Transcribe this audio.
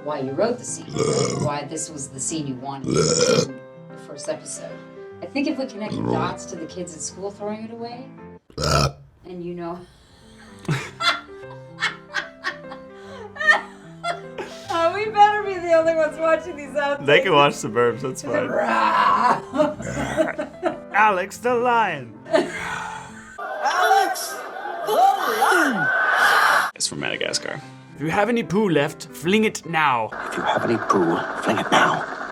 Why you wrote the scene, why this was the scene you wanted in the first episode. I think if we connect the dots to the kids at school throwing it away, and you know... we better be the only ones watching these out. They can watch the burps, that's fine. Alex the lion. Alex the lion. It's from Madagascar. If you have any poo left, fling it now. If you have any poo, fling it now.